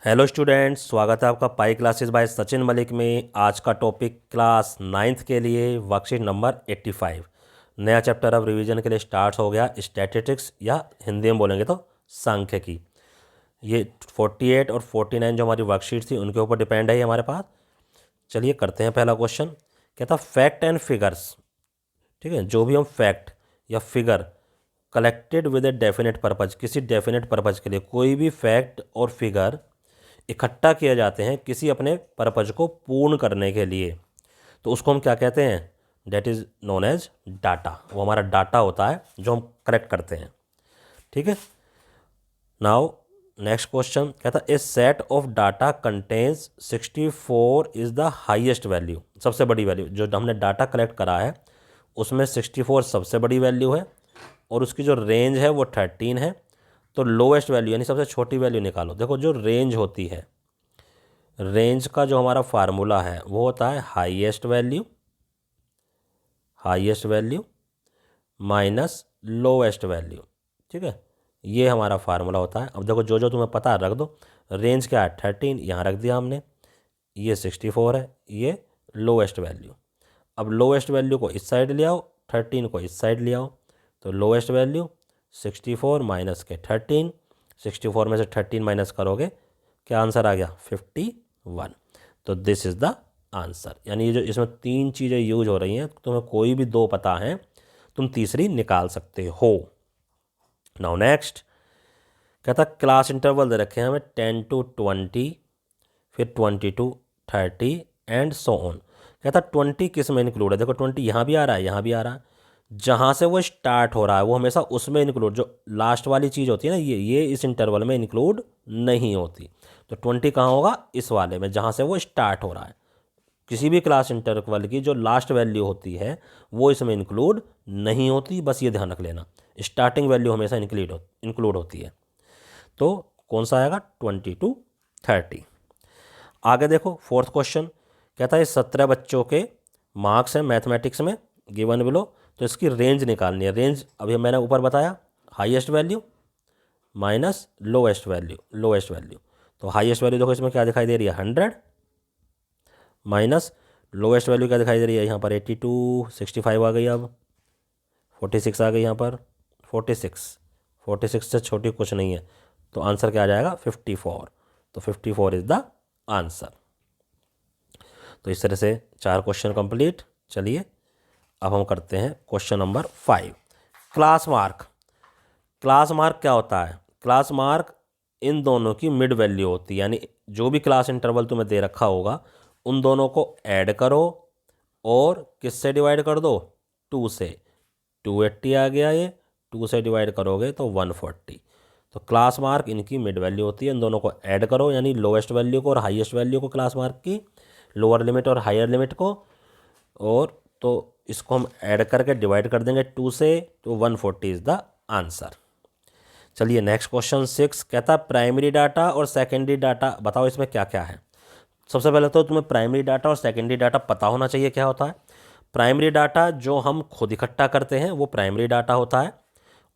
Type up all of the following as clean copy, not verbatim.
Hello students, स्वागत है आपका pi classes bye Sachin Malik में। आज का टॉपिक क्लास नाइन्थ के लिए वर्कशीट नंबर 85। नया चैप्टर अब रिवीजन के लिए स्टार्ट हो गया, स्टैटिस्टिक्स या हिंदी में बोलेंगे तो सांख्यिकी। ये 48 और 49 जो हमारी वर्कशीट थी उनके ऊपर डिपेंड है ये हमारे पास। चलिए करते हैं पहला क्वेश्चन। कहता फैक्ट एंड फिगर्स, ठीक है, जो भी हम फैक्ट या figure collected with a definite purpose, किसी डेफिनेट पर्पज के लिए कोई भी फैक्ट और फिगर इकट्ठा किए जाते हैं किसी अपने पर्पज को पूर्ण करने के लिए, तो उसको हम क्या कहते हैं? That is known as data. वो हमारा डाटा होता है जो हम कलेक्ट करते हैं। ठीक है। नाउ नेक्स्ट क्वेश्चन कहता a set of data contains 64 is the highest value. सबसे बड़ी वैल्यू जो हमने डाटा कलेक्ट करा है उसमें 64 सबसे बड़ी वैल्यू है और उसकी जो रेंज है वो 13 है। तो लोएस्ट वैल्यू यानी सबसे छोटी वैल्यू निकालो। देखो जो रेंज होती है, रेंज का जो हमारा फार्मूला है वो होता है highest value minus lowest value. ठीक है, ये हमारा फार्मूला होता है। अब देखो जो जो तुम्हें पता है रख दो। रेंज क्या है? 13, यहाँ रख दिया हमने। ये 64 है, ये लोएस्ट वैल्यू। अब लोएस्ट वैल्यू को इस साइड ले आओ, 13 को इस साइड ले आओ। तो लोएस्ट वैल्यू 64 माइनस के 13, 64 में से 13 माइनस करोगे, क्या आंसर आ गया? 51। तो दिस इज़ द आंसर। यानी ये जो इसमें तीन चीज़ें यूज हो रही हैं, तुम्हें कोई भी दो पता है, तुम तीसरी निकाल सकते हो। नाउ नेक्स्ट कहता क्लास इंटरवल दे रखे हैं हमें 10 to 20, फिर 20 to 30 एंड सो ऑन। कहता 20 किस में इंक्लूड है? देखो 20 यहाँ भी आ रहा है, यहाँ भी आ रहा है। जहाँ से वो स्टार्ट हो रहा है वो हमेशा उसमें इंक्लूड, जो लास्ट वाली चीज़ होती है ना, ये इस इंटरवल में इंक्लूड नहीं होती। तो 20 कहाँ होगा? इस वाले में जहाँ से वो स्टार्ट हो रहा है। किसी भी क्लास इंटरवल की जो लास्ट वैल्यू होती है वो इसमें इंक्लूड नहीं होती, बस ये ध्यान रख लेना। स्टार्टिंग वैल्यू हमेशा इंक्लूड होती है। तो कौन सा आएगा? 20 to 30। आगे देखो फोर्थ क्वेश्चन कहता है 17 बच्चों के मार्क्स हैं मैथमेटिक्स में गिवन बिलो, तो इसकी रेंज निकालनी है। रेंज अभी मैंने ऊपर बताया, highest value minus lowest value. तो हाईएस्ट वैल्यू देखो इसमें क्या दिखाई दे रही है? 100 माइनस लोएस्ट वैल्यू क्या दिखाई दे रही है यहाँ पर? 82, 65 आ गई, अब 46 आ गई यहाँ पर, 46 से छोटी कुछ नहीं है। तो आंसर क्या आ जाएगा? 54। तो 54 इज़ द आंसर। तो इस तरह से 4 क्वेश्चन कंप्लीट। चलिए अब हम करते हैं question number 5। Class mark. Class mark क्या होता है? क्लास मार्क इन दोनों की मिड वैल्यू होती है, यानी जो भी क्लास इंटरवल तुम्हें दे रखा होगा उन दोनों को ऐड करो और किससे डिवाइड कर दो? 2 से। 280 आ गया, ये 2 से डिवाइड करोगे तो 140। तो क्लास मार्क इनकी मिड वैल्यू होती है। इन दोनों को ऐड करो, यानी लोएस्ट वैल्यू को और हाईएस्ट वैल्यू को, क्लास मार्क की लोअर लिमिट और हायर लिमिट को, और तो इसको हम ऐड करके डिवाइड कर देंगे 2 से, तो 140 इज़ द आंसर। चलिए नेक्स्ट क्वेश्चन 6 कहता है प्राइमरी डाटा और सेकेंडरी डाटा बताओ, इसमें क्या क्या है। सबसे पहले तो तुम्हें प्राइमरी डाटा और सेकेंडरी डाटा पता होना चाहिए क्या होता है। प्राइमरी डाटा जो हम खुद इकट्ठा करते हैं वो प्राइमरी डाटा होता है,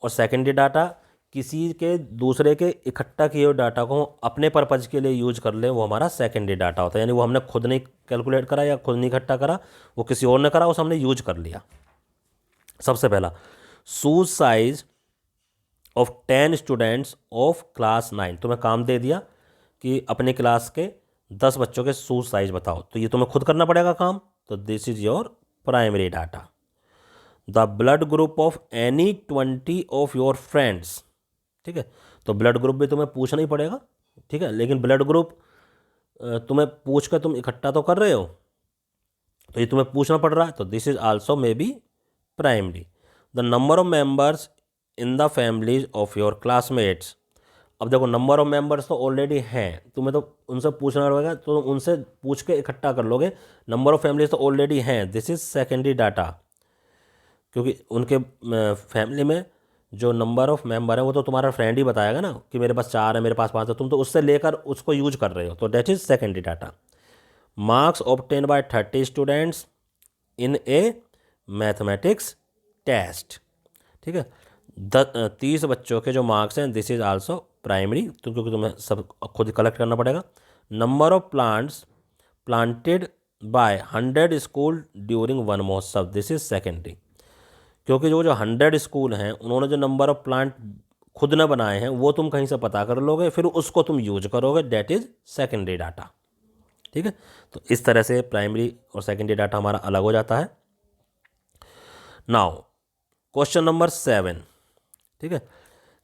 और सेकेंडरी डाटा किसी के दूसरे के इकट्ठा किए हुए डाटा को अपने पर्पज़ के लिए यूज कर ले, वो हमारा सेकेंडरी डाटा होता है। यानी वो हमने खुद नहीं कैलकुलेट करा या खुद नहीं इकट्ठा करा, वो किसी और ने करा, उसे हमने यूज कर लिया। सबसे पहला shoes size of 10 students of class 9। तुम्हें काम दे दिया कि अपने क्लास के 10 बच्चों के शूज साइज बताओ, तो ये तुम्हें खुद करना पड़ेगा काम। तो this is your primary data. The blood group of any 20 of your friends. ठीक है, तो ब्लड ग्रुप भी तुम्हें पूछना ही पड़ेगा। ठीक है, लेकिन ब्लड ग्रुप तुम्हें पूछ कर तुम इकट्ठा तो कर रहे हो, तो ये तुम्हें पूछना पड़ रहा है, तो this is also may be primary. The number of members in the families of your classmates. अब देखो नंबर ऑफ मेंबर्स तो ऑलरेडी हैं, तुम्हें तो उनसे पूछना पड़ेगा, तो तुम उनसे पूछ के इकट्ठा कर लोगे। नंबर ऑफ फैमिलीज तो ऑलरेडी हैं, दिस इज सेकेंडरी डाटा, क्योंकि उनके फैमिली में जो नंबर ऑफ मेंबर है वो तो तुम्हारा फ्रेंड ही बताएगा ना कि मेरे पास 4 है, मेरे पास 5 है, तुम तो उससे लेकर उसको यूज कर रहे हो, तो that is secondary data. Marks obtained by 30 students in a mathematics test. ठीक है, 30 बच्चों के जो मार्क्स हैं, दिस इज आल्सो प्राइमरी, तो क्योंकि तुम्हें सब खुद कलेक्ट करना पड़ेगा। Number of plants planted by 100 school during one महोत्सव, दिस इज सेकेंडरी, क्योंकि जो जो 100 स्कूल हैं उन्होंने जो नंबर ऑफ प्लांट खुद न बनाए हैं वो तुम कहीं से पता कर लोगे, फिर उसको तुम यूज करोगे, डेट इज सेकेंडरी डाटा। ठीक है, तो इस तरह से प्राइमरी और सेकेंडरी डाटा हमारा अलग हो जाता है। नाउ क्वेश्चन नंबर 7, ठीक है,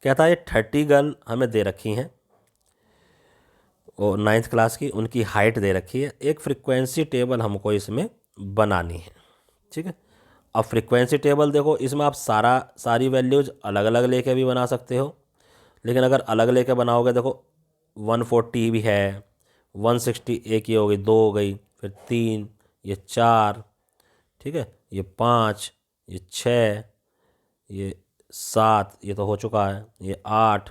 कहता है 30 गर्ल हमें दे रखी हैं और 9th क्लास की, उनकी हाइट दे रखी है, एक फ्रीक्वेंसी टेबल हमको इसमें बनानी है। ठीक है, अब फ्रीक्वेंसी टेबल देखो, इसमें आप सारी वैल्यूज अलग अलग लेके भी बना सकते हो, लेकिन अगर अलग लेके बनाओगे, देखो 140 भी है, 160 एक, ये हो गई 2 हो गई, फिर 3, ये 4, ठीक है, ये 5, ये 6, ये 7, ये तो हो चुका है, ये 8,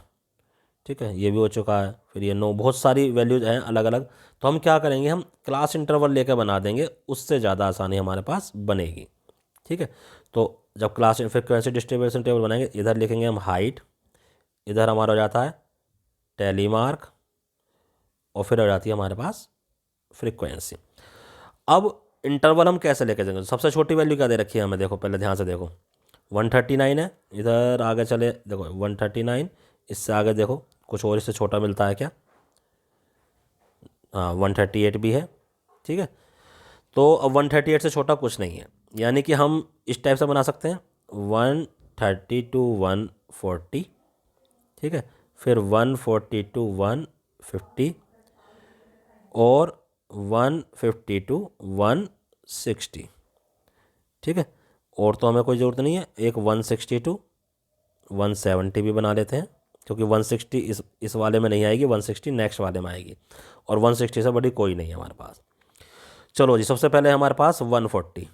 ठीक है, ये भी हो चुका है, फिर ये 9, बहुत सारी वैल्यूज हैं अलग अलग। तो हम क्या करेंगे, हम क्लास इंटरवल लेकर बना देंगे, उससे ज़्यादा आसानी हमारे पास बनेगी। ठीक है, तो जब क्लास फ्रिक्वेंसी डिस्ट्रीब्यूशन टेबल बनाएंगे, इधर लिखेंगे हम हाइट, इधर हमारा हो जाता है टैली मार्क, और फिर हो जाती है हमारे पास फ्रीक्वेंसी। अब इंटरवल हम कैसे लेके जाएंगे, सबसे छोटी वैल्यू क्या दे रखी है हमें, देखो पहले ध्यान से देखो, 139 है, इधर आगे चले देखो 139, इससे आगे देखो कुछ और इससे छोटा मिलता है क्या, हाँ 138 भी है। ठीक है, तो अब 138 से छोटा कुछ नहीं है, यानी कि हम इस टाइप से बना सकते हैं 130 टू 140, ठीक है, फिर 140 टू 150 और 150 टू 160। ठीक है, और तो हमें कोई ज़रूरत नहीं है, एक 160 टू 170 भी बना लेते हैं, क्योंकि 160 इस वाले में नहीं आएगी, 160 नेक्स्ट वाले में आएगी, और 160 से बड़ी कोई नहीं है हमारे पास। चलो जी, सबसे पहले हमारे पास 140,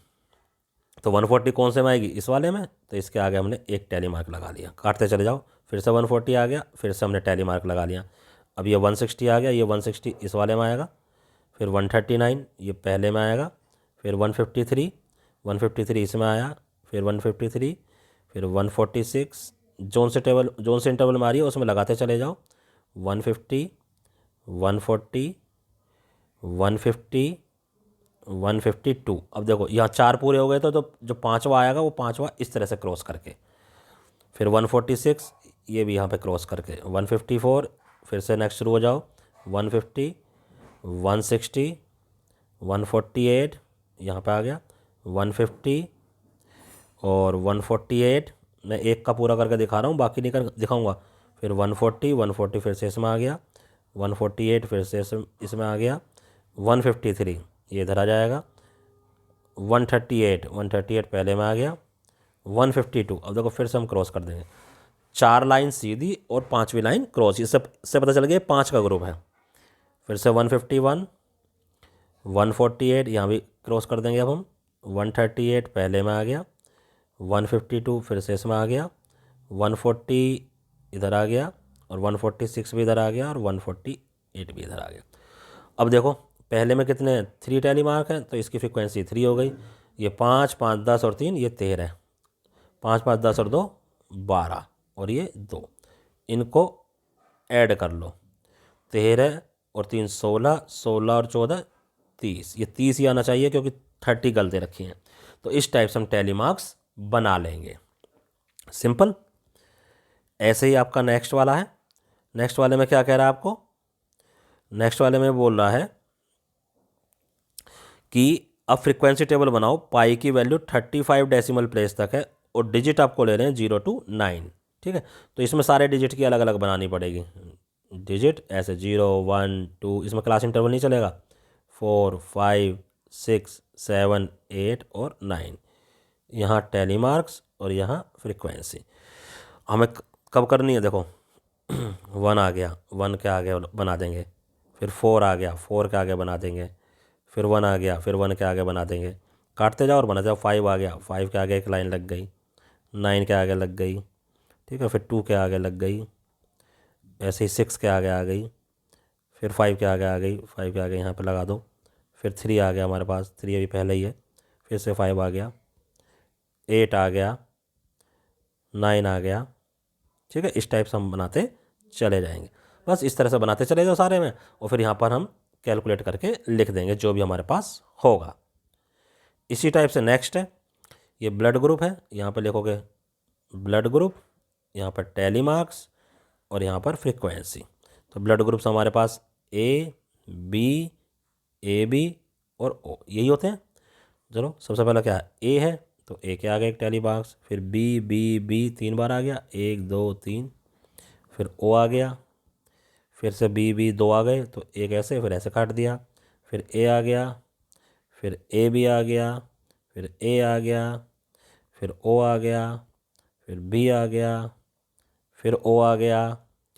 तो 140 कौन से में आएगी, इस वाले में, तो इसके आगे हमने एक टैली मार्क लगा लिया, काटते चले जाओ, फिर से 140 आ गया, फिर से हमने टैली मार्क लगा लिया। अब ये 160 आ गया, ये 160 इस वाले में आएगा, फिर 139 ये पहले में आएगा, फिर 153 इसमें आया, फिर 153, फिर 146, जोन से इंटरवल में आ रही है उसमें लगाते चले जाओ, 150, 140, 150, 152। अब देखो यहाँ 4 पूरे हो गए, तो जो पाँचवा आएगा वो पाँचवा इस तरह से क्रॉस करके, फिर 146 ये भी यहाँ पे क्रॉस करके, 154, फिर से नेक्स्ट शुरू हो जाओ, 150, 160, 148 यहाँ पे आ गया, 150 और 148, मैं एक का पूरा करके दिखा रहा हूँ, बाकी नहीं कर दिखाऊंगा, फिर 140, 140 फिर से इसमें आ गया, 148 फिर से इसमें आ गया, 153 ये इधर आ जाएगा, 138 पहले में आ गया, 152, अब देखो फिर से हम क्रॉस कर देंगे, 4 लाइन सीधी और 5वीं लाइन क्रॉस, इससे पता चल गया 5 का ग्रुप है। फिर से 151, 148 यहाँ भी क्रॉस कर देंगे अब हम, 138 पहले में आ गया, 152 फिर से इसमें आ गया, 140 इधर आ गया, और 146 भी इधर आ गया, और 148 भी इधर आ गया। अब देखो पहले में कितने 3 टैली मार्क हैं, तो इसकी फ्रिक्वेंसी 3 हो गई, ये 5, 5, 10 और 3 ये 13, 5, 5, 10 और 2 12, और ये 2, इनको ऐड कर लो, 13 और 3 16, 16 और 14 30, ये 30 ही आना चाहिए क्योंकि 30 गलते रखी हैं। तो इस टाइप से हम टैली मार्क्स बना लेंगे, सिंपल। ऐसे ही आपका नेक्स्ट वाला है, नेक्स्ट वाले में क्या कह रहा है आपको, नेक्स्ट वाले में बोल रहा है कि अब फ्रीक्वेंसी टेबल बनाओ, पाई की वैल्यू 35 डेसिमल प्लेस तक है, और डिजिट आपको ले रहे हैं 0 to 9। ठीक है, तो इसमें सारे डिजिट की अलग अलग बनानी पड़ेगी, डिजिट ऐसे 0, 1, 2, इसमें क्लास इंटरवल नहीं चलेगा, 4, 5, 6, 7, 8 और 9, यहाँ टैली मार्क्स और यहाँ फ्रीक्वेंसी। हमें कब करनी है, देखो 1 आ गया, 1 के आगे बना देंगे, फिर 4 आ गया, 4 के आगे बना देंगे, फिर 1 आ गया, फिर 1 के आगे बना देंगे, काटते जाओ और बना जाओ, 5 आ गया, 5 के आगे एक लाइन लग गई, 9 के आगे लग गई, ठीक है, फिर 2 के आगे लग गई, ऐसे ही 6 के आगे आ गई, फिर 5 के आगे आ गई, 5 के आगे यहाँ पे लगा दो, फिर 3 आ गया हमारे पास, 3 अभी पहले ही है, फिर से 5 आ गया, 8 आ गया, 9 आ गया, ठीक है, इस टाइप से हम बनाते चले जाएंगे। बस इस तरह से बनाते चले जाओ सारे में, और फिर यहाँ पर हम कैलकुलेट करके लिख देंगे जो भी हमारे पास होगा। इसी टाइप से नेक्स्ट है, ये ब्लड ग्रुप है, यहाँ पर लिखोगे ब्लड ग्रुप, यहाँ पर टैली मार्क्स और यहाँ पर फ्रीक्वेंसी। तो ब्लड ग्रुप्स हमारे पास ए बी और ओ, यही होते हैं। चलो सबसे पहला क्या है, ए है तो ए के आ गया एक टैली मार्क्स, फिर बी 3 बार आ गया, 1 2 3, फिर ओ आ गया, फिर से बी 2 आ गए तो एक ऐसे, फिर ऐसे काट दिया, फिर ए आ गया, फिर ए बी आ गया, फिर ए आ गया, फिर ओ आ गया, फिर बी आ गया, फिर ओ आ गया।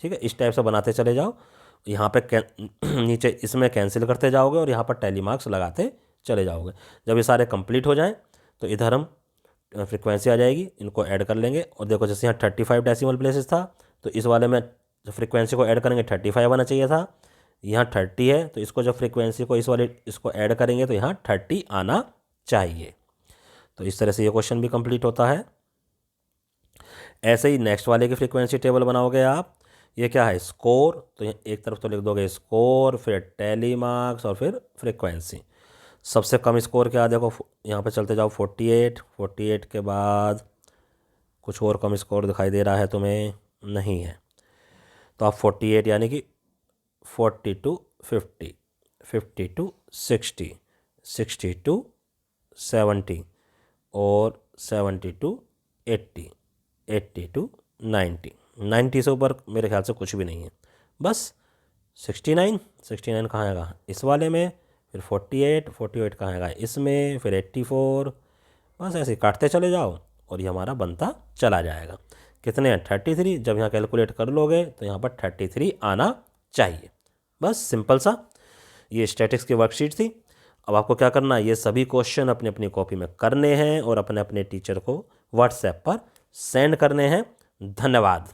ठीक है, इस टाइप से बनाते चले जाओ। यहाँ पे नीचे इसमें कैंसिल करते जाओगे और यहाँ पर टैली मार्क्स लगाते चले जाओगे। जब ये सारे कंप्लीट हो जाएं तो इधर हम फ्रीक्वेंसी आ जाएगी, इनको ऐड कर लेंगे। और देखो जैसे यहाँ 35 डेसिमल प्लेसेस था, तो इस वाले में जब फ्रीक्वेंसी को ऐड करेंगे 35 आना चाहिए था। यहाँ 30 है तो इसको जब फ्रीक्वेंसी को इस वाले इसको ऐड करेंगे तो यहाँ 30 आना चाहिए। तो इस तरह से ये क्वेश्चन भी कंप्लीट होता है। ऐसे ही नेक्स्ट वाले की फ्रीक्वेंसी टेबल बनाओगे आप। ये क्या है, स्कोर, तो एक तरफ तो लिख दोगे स्कोर, फिर टैली मार्क्स और फिर फ्रीक्वेंसी। सबसे कम स्कोर क्या, देखो यहाँ पे चलते जाओ 48 के बाद कुछ और कम स्कोर दिखाई दे रहा है तुम्हें, नहीं है, तो आप 48 यानी कि 40 to 50, 50 to 60, 60 to 70 और 70 to 80, 80 to 90, 90 से ऊपर मेरे ख्याल से कुछ भी नहीं है। बस 69 कहाँ आएगा, इस वाले में, फिर 48 कहाँ आएगा, इसमें, फिर 84। बस ऐसे काटते चले जाओ और ये हमारा बनता चला जाएगा। कितने हैं, 33। जब यहाँ कैलकुलेट कर लोगे तो यहाँ पर 33 आना चाहिए। बस सिंपल सा ये स्टैटिक्स की वर्कशीट थी। अब आपको क्या करना है, ये सभी क्वेश्चन अपनी अपनी कॉपी में करने हैं और अपने अपने टीचर को व्हाट्सएप पर सेंड करने हैं। धन्यवाद।